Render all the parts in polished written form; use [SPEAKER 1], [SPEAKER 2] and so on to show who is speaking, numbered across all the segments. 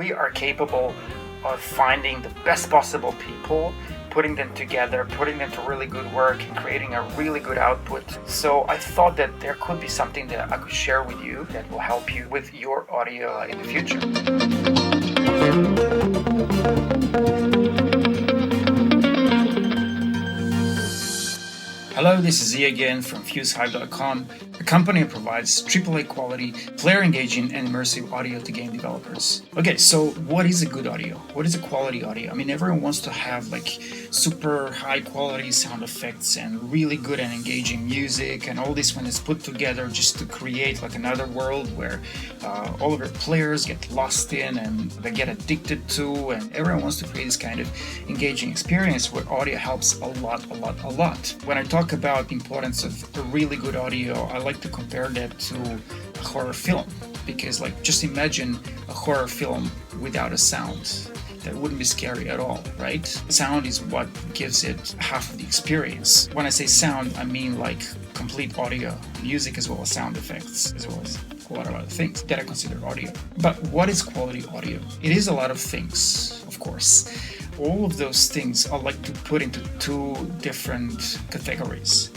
[SPEAKER 1] We are capable of finding the best possible people, putting them together, putting them to really good work, and creating a really good output. So I thought that there could be something that I could share with you that will help you with your audio in the future. Hello, this is Z again from FUSEHIVE.com, a company that provides AAA quality, player engaging, and immersive audio to game developers. Okay, so what is a good audio? What is a quality audio? I mean, everyone wants to have like super high quality sound effects and really good and engaging music, and all this when it's put together just to create like another world where all of your players get lost in and they get addicted to, and everyone wants to create this kind of engaging experience where audio helps a lot. When I talk about the importance of a really good audio, I like to compare that to a horror film, because like just imagine a horror film without a sound. That wouldn't be scary at all, right? Sound is what gives it half of the experience. When I say sound, I mean like complete audio, music as well as sound effects, as well as a lot of other things that I consider audio. But what is quality audio? It is a lot of things, of course. All of those things I like to put into two different categories.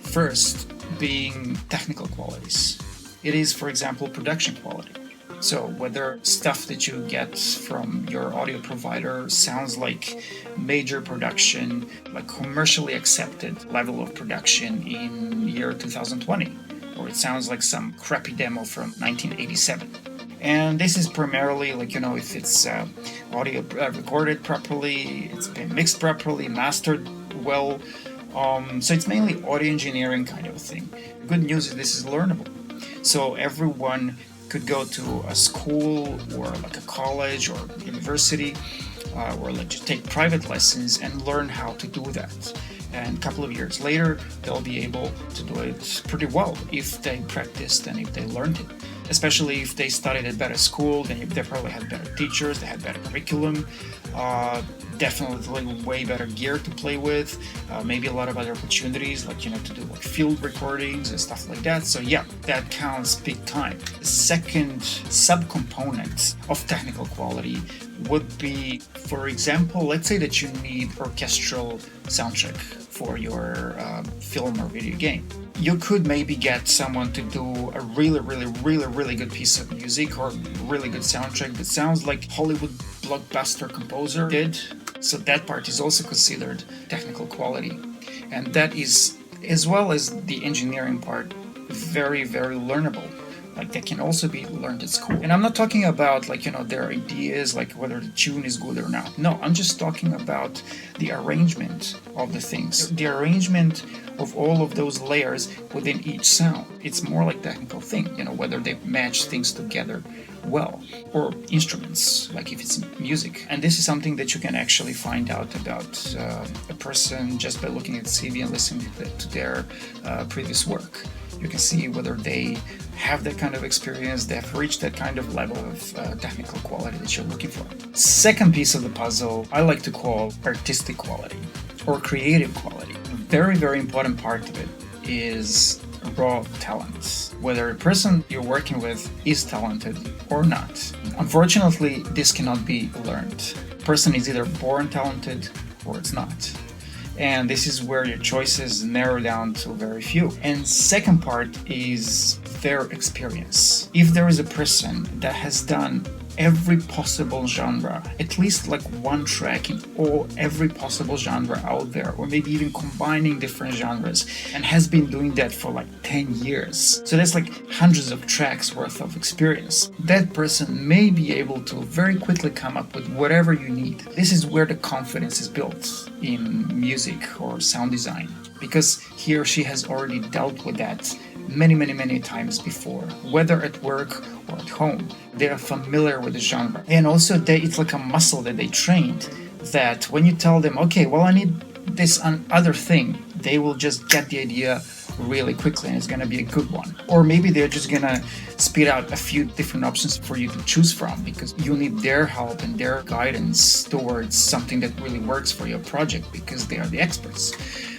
[SPEAKER 1] First, being technical qualities. It is, for example, production quality. So whether stuff that you get from your audio provider sounds like major production, like commercially accepted level of production in year 2020, or it sounds like some crappy demo from 1987. And this is primarily like, if it's audio recorded properly, it's been mixed properly, mastered well. So it's mainly audio engineering kind of a thing. The good news is this is learnable. So everyone could go to a school or like a college or university or like just take private lessons and learn how to do that. And a couple of years later, they'll be able to do it pretty well if they practiced and if they learned it. Especially if they studied at better school, then they probably had better teachers, they had better curriculum, definitely way better gear to play with, maybe a lot of other opportunities like, to do like field recordings and stuff like that. So yeah, that counts big time. The second subcomponent of technical quality would be, for example, let's say that you need orchestral soundtrack for your film or video game. You could maybe get someone to do a really good piece of music or really good soundtrack that sounds like Hollywood blockbuster composer did. So that part is also considered technical quality. And that is, as well as the engineering part, very learnable. Like they can also be learned at school. And I'm not talking about like, their ideas, like whether the tune is good or not. No, I'm just talking about the arrangement of the things. The arrangement of all of those layers within each sound. It's more like technical thing, whether they match things together well, or instruments, like if it's music. And this is something that you can actually find out about a person just by looking at CV and listening to their previous work. You can see whether they have that kind of experience, they have reached that kind of level of technical quality that you're looking for. Second piece of the puzzle, I like to call artistic quality or creative quality. A very important part of it is raw talent. Whether the person you're working with is talented or not. Unfortunately, this cannot be learned. A person is either born talented or it's not. And this is where your choices narrow down to very few. And second part is their experience. If there is a person that has done every possible genre, at least like one track in every possible genre out there, or maybe even combining different genres, and has been doing that for like 10 years. So that's like hundreds of tracks worth of experience. That person may be able to very quickly come up with whatever you need. This is where the confidence is built in music or sound design, because he or she has already dealt with that many times before, whether at work or at home. They are familiar with the genre. And also it's like a muscle that they trained, that when you tell them, okay, well, I need this other thing, they will just get the idea really quickly and it's going to be a good one. Or maybe they're just going to spit out a few different options for you to choose from, because you need their help and their guidance towards something that really works for your project, because they are the experts.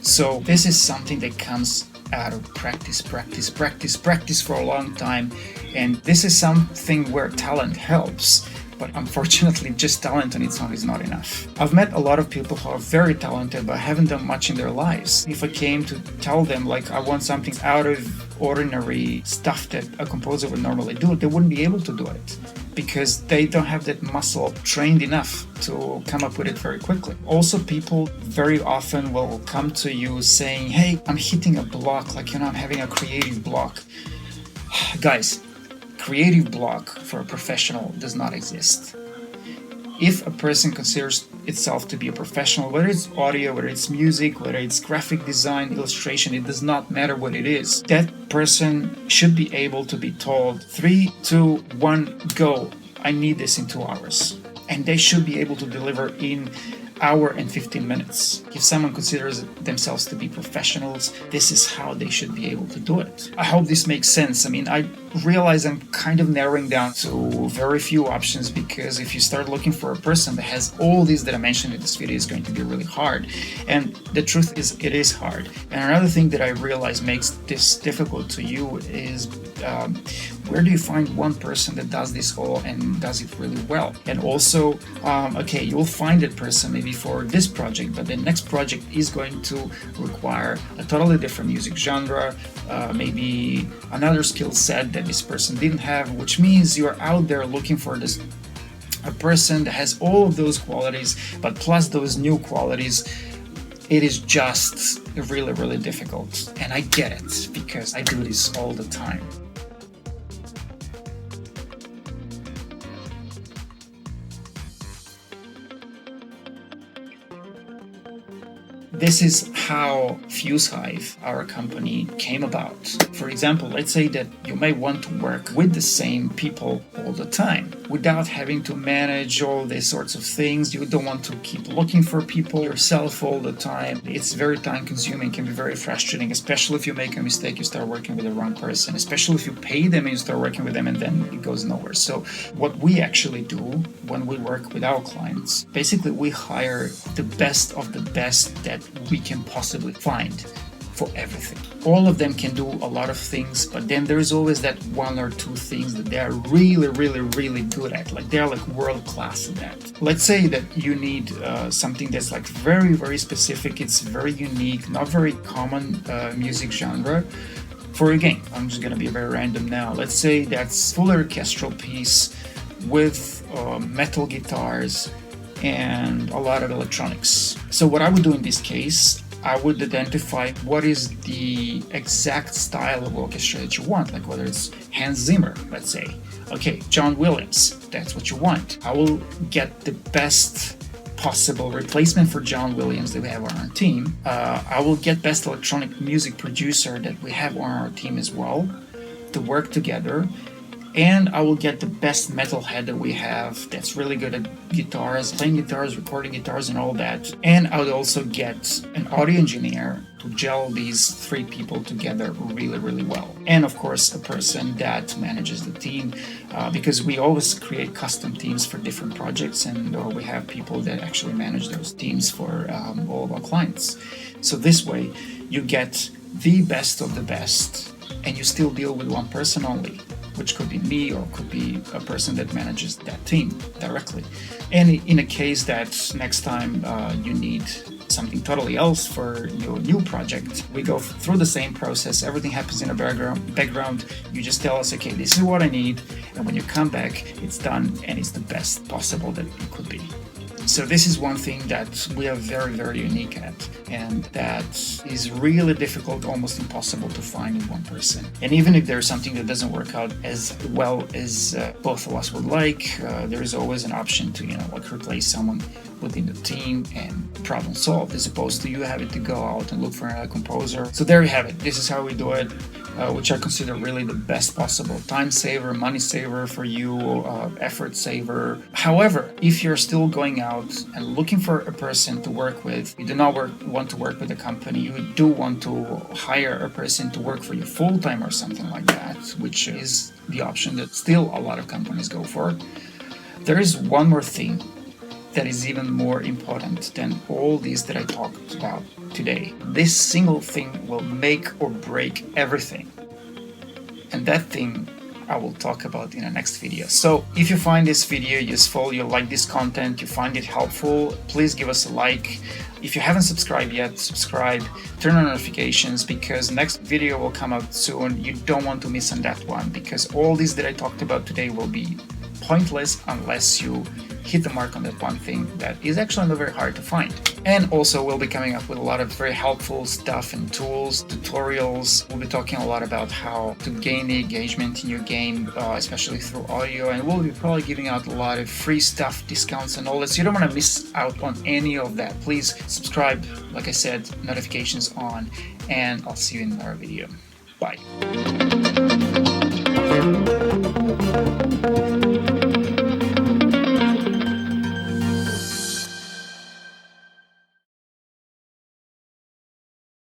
[SPEAKER 1] So this is something that comes out of practice for a long time. And this is something where talent helps, but unfortunately just talent on its own is not enough. I've met a lot of people who are very talented but haven't done much in their lives. If I came to tell them like I want something out of ordinary stuff that a composer would normally do, they wouldn't be able to do it because they don't have that muscle trained enough to come up with it very quickly. Also, people very often will come to you saying, hey, I'm hitting a block, like, I'm having a creative block. Guys, creative block for a professional does not exist. If a person considers itself to be a professional, whether it's audio, whether it's music, whether it's graphic design, illustration, it does not matter what it is. That person should be able to be told 3, 2, 1, go. I need this in 2 hours. And they should be able to deliver in hour and 15 minutes. If someone considers themselves to be professionals, this is how they should be able to do it. I hope this makes sense. I mean, I realize I'm kind of narrowing down to very few options, because if you start looking for a person that has all these that I mentioned in this video, it's going to be really hard. And the truth is, it is hard. And another thing that I realize makes this difficult to you is where do you find one person that does this all and does it really well? And also, okay, you'll find that person maybe for this project, but the next project is going to require a totally different music genre, maybe another skill set that this person didn't have, which means you're out there looking for a person that has all of those qualities, but plus those new qualities. It is just really, really difficult. And I get it, because I do this all the time. This is how FUSEHIVE, our company, came about. For example, let's say that you may want to work with the same people all the time without having to manage all these sorts of things. You don't want to keep looking for people yourself all the time. It's very time consuming, can be very frustrating, especially if you make a mistake, you start working with the wrong person, especially if you pay them and you start working with them and then it goes nowhere. So what we actually do when we work with our clients, basically we hire the best of the best that we can possibly find for everything. All of them can do a lot of things, but then there is always that one or two things that they are really, really, really good at. Like they're like world class at that. Let's say that you need something that's like very, very specific. It's very unique, not very common music genre. For a game, I'm just gonna be very random now. Let's say that's full orchestral piece with metal guitars and a lot of electronics. So what I would do in this case, I would identify what is the exact style of orchestra that you want, like whether it's Hans Zimmer, let's say. Okay, John Williams, that's what you want. I will get the best possible replacement for John Williams that we have on our team. I will get best electronic music producer that we have on our team as well to work together. And I will get the best metalhead that we have that's really good at guitars, playing guitars, recording guitars, and all that. And I would also get an audio engineer to gel these three people together really, really well. And of course, a person that manages the team, because we always create custom teams for different projects, and we have people that actually manage those teams for all of our clients. So this way, you get the best of the best, and you still deal with one person only, which could be me or could be a person that manages that team directly. And in a case that next time you need something totally else for your new project, we go through the same process. Everything happens in a background. You just tell us, okay, this is what I need. And when you come back, it's done and it's the best possible that it could be. So this is one thing that we are very, very unique at, and that is really difficult, almost impossible to find in one person. And even if there's something that doesn't work out as well as both of us would like, there is always an option to, like replace someone within the team and problem solved, as opposed to you having to go out and look for another composer. So there you have it. This is how we do it, which I consider really the best possible time saver, money saver for you, effort saver. However, if you're still going out and looking for a person to work with, you do not want to work with a company, you do want to hire a person to work for you full-time or something like that, which is the option that still a lot of companies go for, there is one more thing that is even more important than all these that I talked about today. This single thing will make or break everything. And that thing I will talk about in the next video. So if you find this video useful, you like this content, you find it helpful, please give us a like. If you haven't subscribed yet, subscribe, turn on notifications, because next video will come out soon. You don't want to miss on that one, because all these that I talked about today will be pointless unless you hit the mark on that one thing that is actually not very hard to find. And also we'll be coming up with a lot of very helpful stuff and tools, tutorials. We'll be talking a lot about how to gain the engagement in your game, especially through audio, and we'll be probably giving out a lot of free stuff, discounts and all that, so you don't want to miss out on any of that. Please subscribe, like I said, notifications on, and I'll see you in another video. Bye.